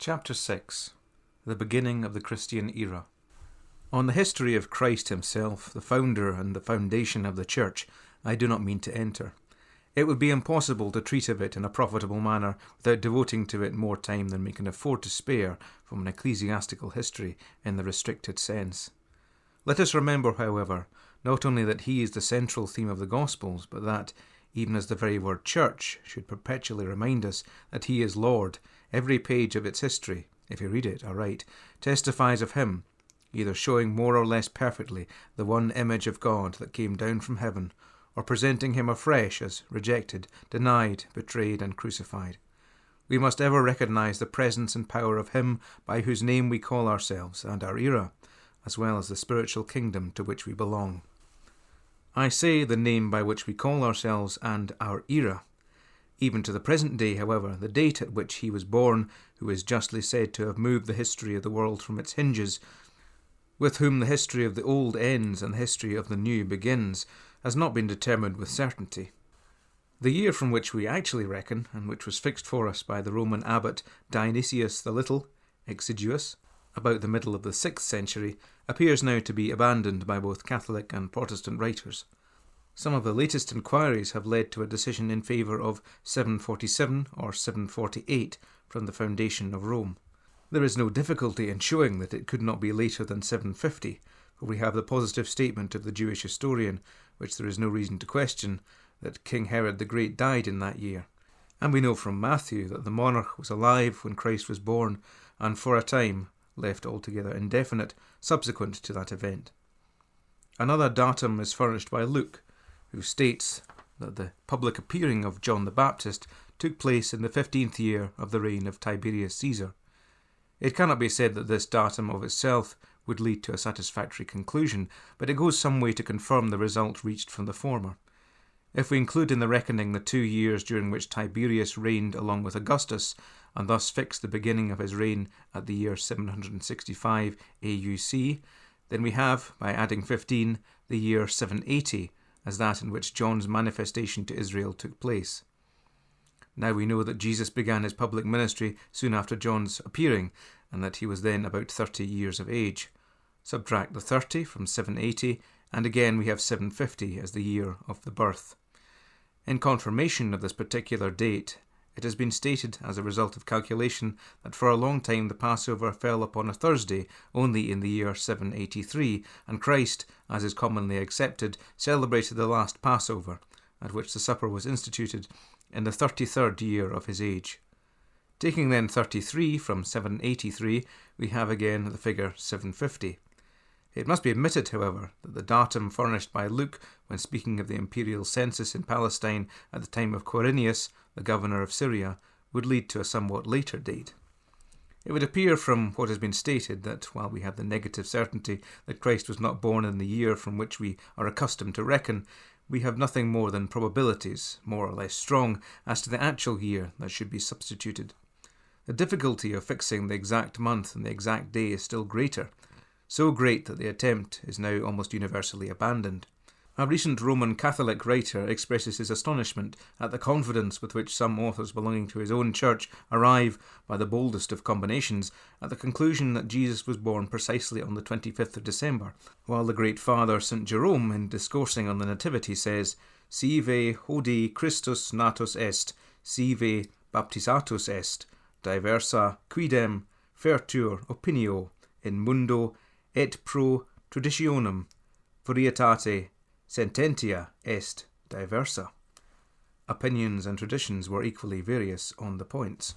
Chapter 6. The Beginning of the Christian Era. On the history of Christ himself, the founder and the foundation of the Church, I do not mean to enter. It would be impossible to treat of it in a profitable manner without devoting to it more time than we can afford to spare from an ecclesiastical history in the restricted sense. Let us remember, however, not only that he is the central theme of the Gospels, but that, even as the very word church should perpetually remind us that he is Lord, every page of its history, if you read it aright, testifies of him, either showing more or less perfectly the one image of God that came down from heaven, or presenting him afresh as rejected, denied, betrayed, and crucified. We must ever recognize the presence and power of him by whose name we call ourselves and our era, as well as the spiritual kingdom to which we belong. I say the name by which we call ourselves and our era. Even to the present day, however, the date at which he was born, who is justly said to have moved the history of the world from its hinges, with whom the history of the old ends and the history of the new begins, has not been determined with certainty. The year from which we actually reckon, and which was fixed for us by the Roman abbot Dionysius the Little, Exiguus, about the middle of the 6th century, appears now to be abandoned by both Catholic and Protestant writers. Some of the latest inquiries have led to a decision in favour of 747 or 748 from the foundation of Rome. There is no difficulty in showing that it could not be later than 750, for we have the positive statement of the Jewish historian, which there is no reason to question, that King Herod the Great died in that year. And we know from Matthew that the monarch was alive when Christ was born, and for a time left altogether indefinite subsequent to that event. Another datum is furnished by Luke, who states that the public appearing of John the Baptist took place in the 15th year of the reign of Tiberius Caesar. It cannot be said that this datum of itself would lead to a satisfactory conclusion, but it goes some way to confirm the result reached from the former. If we include in the reckoning the 2 years during which Tiberius reigned along with Augustus, and thus fix the beginning of his reign at the year 765 AUC, then we have, by adding 15, the year 780, as that in which John's manifestation to Israel took place. Now we know that Jesus began his public ministry soon after John's appearing, and that he was then about 30 years of age. Subtract the 30 from 780, and again we have 750 as the year of the birth. In confirmation of this particular date, it has been stated as a result of calculation that for a long time the Passover fell upon a Thursday only in the year 783, and Christ, as is commonly accepted, celebrated the last Passover, at which the supper was instituted, in the 33rd year of his age. Taking then 33 from 783, we have again the figure 750. It must be admitted, however, that the datum furnished by Luke when speaking of the imperial census in Palestine at the time of Quirinius, the governor of Syria, would lead to a somewhat later date. It would appear from what has been stated that while we have the negative certainty that Christ was not born in the year from which we are accustomed to reckon, we have nothing more than probabilities, more or less strong, as to the actual year that should be substituted. The difficulty of fixing the exact month and the exact day is still greater, so great that the attempt is now almost universally abandoned. A recent Roman Catholic writer expresses his astonishment at the confidence with which some authors belonging to his own church arrive, by the boldest of combinations, at the conclusion that Jesus was born precisely on the 25th of December, while the great father St. Jerome, in discoursing on the Nativity, says, Sive hodie Christus natus est, sive baptizatus est, diversa quidem fertur opinio in mundo et pro traditionem varietate sententia est diversa. Opinions and traditions were equally various on the points.